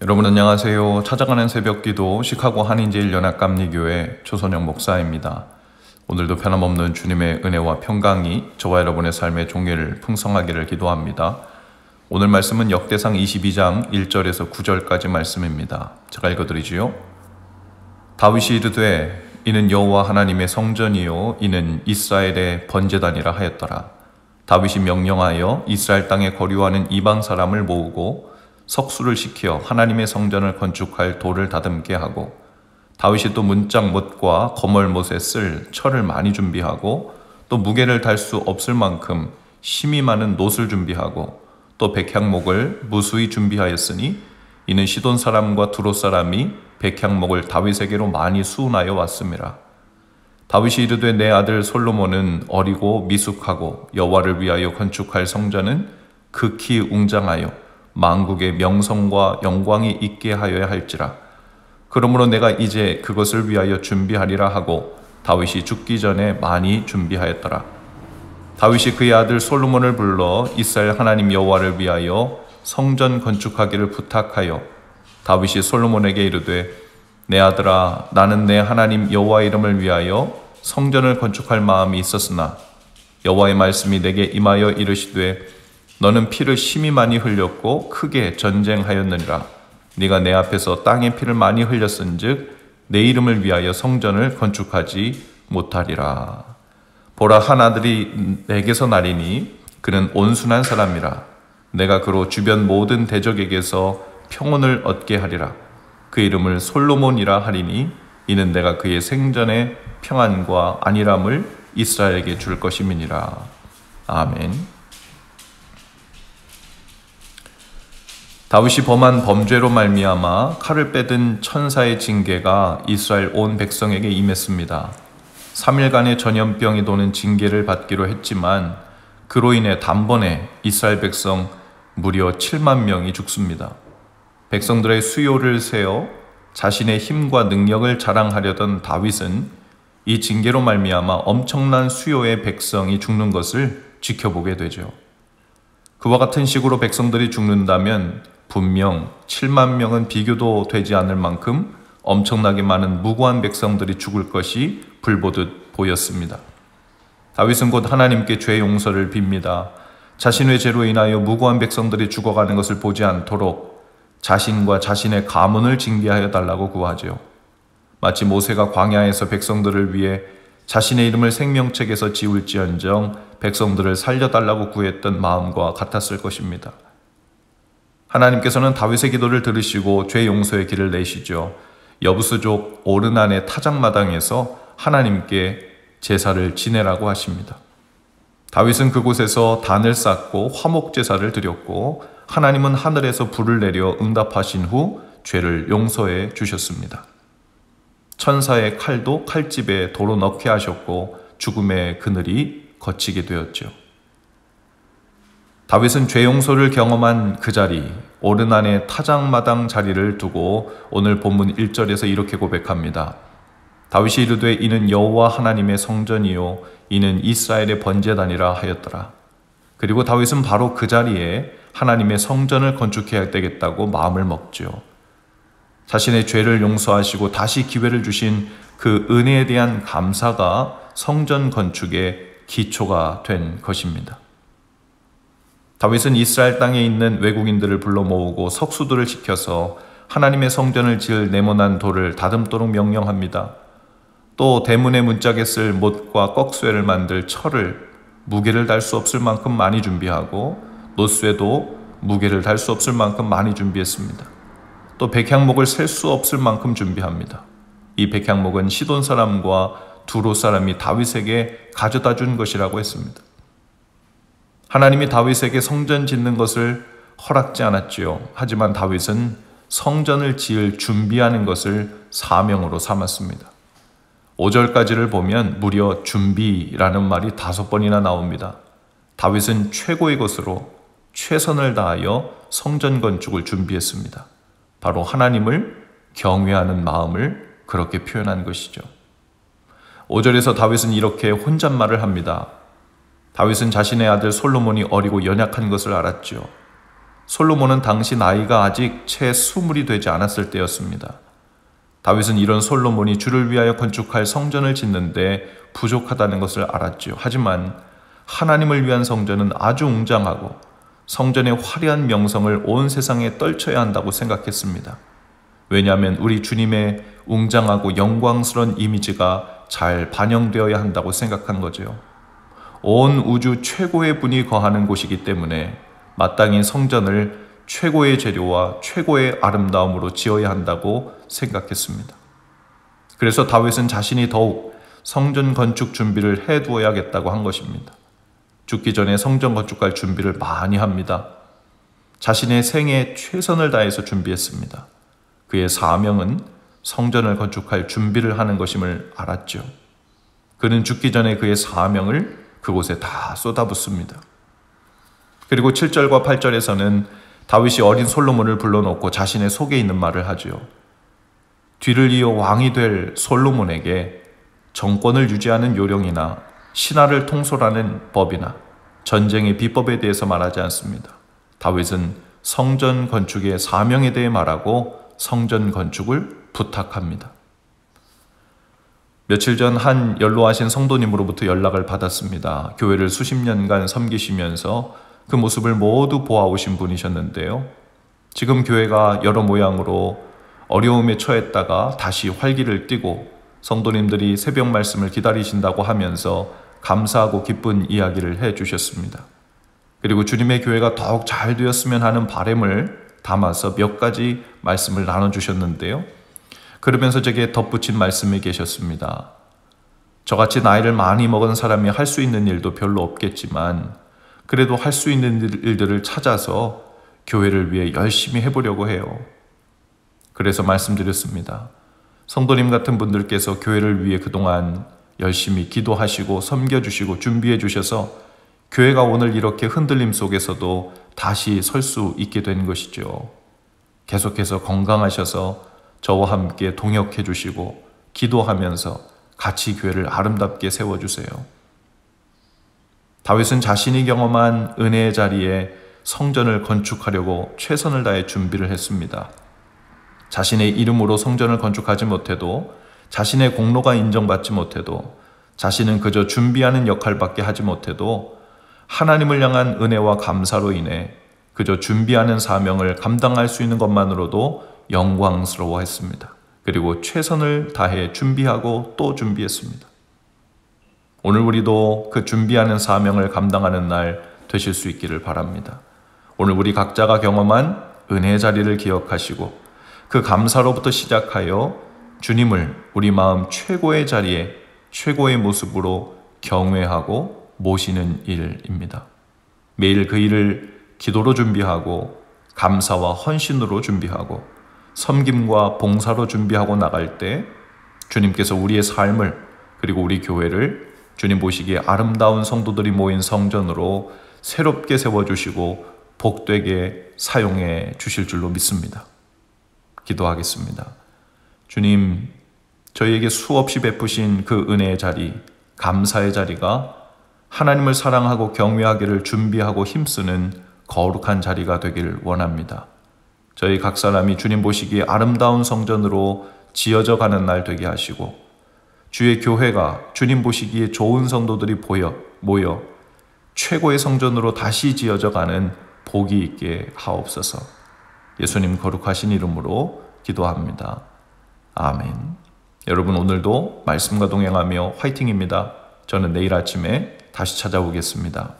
여러분 안녕하세요. 찾아가는 새벽기도 시카고 한인제일연합감리교회 조선영 목사입니다. 오늘도 변함없는 주님의 은혜와 평강이 저와 여러분의 삶의 종례를 풍성하기를 기도합니다. 오늘 말씀은 역대상 22장 1절에서 9절까지 말씀입니다. 제가 읽어드리지요. 다윗이 이르되 이는 여호와 하나님의 성전이요 이는 이스라엘의 번제단이라 하였더라. 다윗이 명령하여 이스라엘 땅에 거류하는 이방 사람을 모으고 석수를 시켜 하나님의 성전을 건축할 돌을 다듬게 하고, 다윗이 또 문짝못과 거멀못에 쓸 철을 많이 준비하고, 또 무게를 달 수 없을 만큼 심이 많은 놋을 준비하고, 또 백향목을 무수히 준비하였으니 이는 시돈 사람과 두롯 사람이 백향목을 다윗에게로 많이 수운하여 왔음이라. 다윗이 이르되 내 아들 솔로몬은 어리고 미숙하고 여호와를 위하여 건축할 성전은 극히 웅장하여 만국의 명성과 영광이 있게 하여야 할지라. 그러므로 내가 이제 그것을 위하여 준비하리라 하고 다윗이 죽기 전에 많이 준비하였더라. 다윗이 그의 아들 솔로몬을 불러 이스라엘 하나님 여호와를 위하여 성전 건축하기를 부탁하여 다윗이 솔로몬에게 이르되 내 아들아, 나는 내 하나님 여호와 이름을 위하여 성전을 건축할 마음이 있었으나 여호와의 말씀이 내게 임하여 이르시되 너는 피를 심히 많이 흘렸고 크게 전쟁하였느니라. 네가 내 앞에서 땅의 피를 많이 흘렸은즉 내 이름을 위하여 성전을 건축하지 못하리라. 보라, 한 아들이 내게서 나리니 그는 온순한 사람이라. 내가 그로 주변 모든 대적에게서 평온을 얻게 하리라. 그 이름을 솔로몬이라 하리니 이는 내가 그의 생전의 평안과 안일함을 이스라엘에게 줄 것임이니라. 아멘. 다윗이 범한 범죄로 말미암아 칼을 빼든 천사의 징계가 이스라엘 온 백성에게 임했습니다. 3일간의 전염병이 도는 징계를 받기로 했지만 그로 인해 단번에 이스라엘 백성 무려 7만 명이 죽습니다. 백성들의 수요를 세어 자신의 힘과 능력을 자랑하려던 다윗은 이 징계로 말미암아 엄청난 수요의 백성이 죽는 것을 지켜보게 되죠. 그와 같은 식으로 백성들이 죽는다면 분명 7만 명은 비교도 되지 않을 만큼 엄청나게 많은 무고한 백성들이 죽을 것이 불보듯 보였습니다. 다윗은 곧 하나님께 죄 용서를 빕니다. 자신의 죄로 인하여 무고한 백성들이 죽어가는 것을 보지 않도록 자신과 자신의 가문을 징계하여 달라고 구하죠. 마치 모세가 광야에서 백성들을 위해 자신의 이름을 생명책에서 지울지언정 백성들을 살려달라고 구했던 마음과 같았을 것입니다. 하나님께서는 다윗의 기도를 들으시고 죄 용서의 길을 내시죠. 여부스족 오르난의 타작마당에서 하나님께 제사를 지내라고 하십니다. 다윗은 그곳에서 단을 쌓고 화목 제사를 드렸고 하나님은 하늘에서 불을 내려 응답하신 후 죄를 용서해 주셨습니다. 천사의 칼도 칼집에 도로 넣게 하셨고 죽음의 그늘이 거치게 되었죠. 다윗은 죄 용서를 경험한 그 자리, 오르난의 타작마당 자리를 두고 오늘 본문 1절에서 이렇게 고백합니다. 다윗이 이르되 이는 여호와 하나님의 성전이요 이는 이스라엘의 번제단이라 하였더라. 그리고 다윗은 바로 그 자리에 하나님의 성전을 건축해야 되겠다고 마음을 먹죠. 자신의 죄를 용서하시고 다시 기회를 주신 그 은혜에 대한 감사가 성전 건축의 기초가 된 것입니다. 다윗은 이스라엘 땅에 있는 외국인들을 불러 모으고 석수들을 시켜서 하나님의 성전을 지을 네모난 돌을 다듬도록 명령합니다. 또 대문의 문짝에 쓸 못과 꺽쇠를 만들 철을 무게를 달 수 없을 만큼 많이 준비하고 놋쇠도 무게를 달 수 없을 만큼 많이 준비했습니다. 또 백향목을 셀 수 없을 만큼 준비합니다. 이 백향목은 시돈 사람과 두롯 사람이 다윗에게 가져다 준 것이라고 했습니다. 하나님이 다윗에게 성전 짓는 것을 허락지 않았지요. 하지만 다윗은 성전을 지을 준비하는 것을 사명으로 삼았습니다. 5절까지를 보면 무려 준비라는 말이 5번이나 나옵니다. 다윗은 최고의 것으로 최선을 다하여 성전 건축을 준비했습니다. 바로 하나님을 경외하는 마음을 그렇게 표현한 것이죠. 5절에서 다윗은 이렇게 혼잣말을 합니다. 다윗은 자신의 아들 솔로몬이 어리고 연약한 것을 알았죠. 솔로몬은 당시 나이가 아직 채 20이 되지 않았을 때였습니다. 다윗은 이런 솔로몬이 주를 위하여 건축할 성전을 짓는데 부족하다는 것을 알았지요. 하지만 하나님을 위한 성전은 아주 웅장하고 성전의 화려한 명성을 온 세상에 떨쳐야 한다고 생각했습니다. 왜냐하면 우리 주님의 웅장하고 영광스러운 이미지가 잘 반영되어야 한다고 생각한 거죠. 온 우주 최고의 분이 거하는 곳이기 때문에 마땅히 성전을 최고의 재료와 최고의 아름다움으로 지어야 한다고 생각했습니다. 그래서 다윗은 자신이 더욱 성전 건축 준비를 해두어야겠다고 한 것입니다. 죽기 전에 성전 건축할 준비를 많이 합니다. 자신의 생에 최선을 다해서 준비했습니다. 그의 사명은 성전을 건축할 준비를 하는 것임을 알았죠. 그는 죽기 전에 그의 사명을 그곳에 다 쏟아붓습니다. 그리고 7절과 8절에서는 다윗이 어린 솔로몬을 불러놓고 자신의 속에 있는 말을 하죠. 뒤를 이어 왕이 될 솔로몬에게 정권을 유지하는 요령이나 신하를 통솔하는 법이나 전쟁의 비법에 대해서 말하지 않습니다. 다윗은 성전 건축의 사명에 대해 말하고 성전 건축을 부탁합니다. 며칠 전 한 연로하신 성도님으로부터 연락을 받았습니다. 교회를 수십 년간 섬기시면서 그 모습을 모두 보아오신 분이셨는데요. 지금 교회가 여러 모양으로 어려움에 처했다가 다시 활기를 띠고 성도님들이 새벽 말씀을 기다리신다고 하면서 감사하고 기쁜 이야기를 해주셨습니다. 그리고 주님의 교회가 더욱 잘 되었으면 하는 바람을 담아서 몇 가지 말씀을 나눠주셨는데요. 그러면서 제게 덧붙인 말씀이 계셨습니다. 저같이 나이를 많이 먹은 사람이 할 수 있는 일도 별로 없겠지만 그래도 할 수 있는 일들을 찾아서 교회를 위해 열심히 해보려고 해요. 그래서 말씀드렸습니다. 성도님 같은 분들께서 교회를 위해 그동안 열심히 기도하시고 섬겨주시고 준비해 주셔서 교회가 오늘 이렇게 흔들림 속에서도 다시 설 수 있게 된 것이죠. 계속해서 건강하셔서 저와 함께 동역해 주시고 기도하면서 같이 교회를 아름답게 세워주세요. 다윗은 자신이 경험한 은혜의 자리에 성전을 건축하려고 최선을 다해 준비를 했습니다. 자신의 이름으로 성전을 건축하지 못해도, 자신의 공로가 인정받지 못해도, 자신은 그저 준비하는 역할밖에 하지 못해도 하나님을 향한 은혜와 감사로 인해 그저 준비하는 사명을 감당할 수 있는 것만으로도 영광스러워했습니다. 그리고 최선을 다해 준비하고 또 준비했습니다. 오늘 우리도 그 준비하는 사명을 감당하는 날 되실 수 있기를 바랍니다. 오늘 우리 각자가 경험한 은혜의 자리를 기억하시고 그 감사로부터 시작하여 주님을 우리 마음 최고의 자리에 최고의 모습으로 경외하고 모시는 일입니다. 매일 그 일을 기도로 준비하고 감사와 헌신으로 준비하고 섬김과 봉사로 준비하고 나갈 때 주님께서 우리의 삶을 그리고 우리 교회를 주님 보시기에 아름다운 성도들이 모인 성전으로 새롭게 세워주시고 복되게 사용해 주실 줄로 믿습니다. 기도하겠습니다. 주님, 저희에게 수없이 베푸신 그 은혜의 자리, 감사의 자리가 하나님을 사랑하고 경외하기를 준비하고 힘쓰는 거룩한 자리가 되길 원합니다. 저희 각 사람이 주님 보시기에 아름다운 성전으로 지어져 가는 날 되게 하시고 주의 교회가 주님 보시기에 좋은 성도들이 모여 최고의 성전으로 다시 지어져 가는 복이 있게 하옵소서. 예수님 거룩하신 이름으로 기도합니다. 아멘. 여러분 오늘도 말씀과 동행하며 화이팅입니다. 저는 내일 아침에 다시 찾아오겠습니다.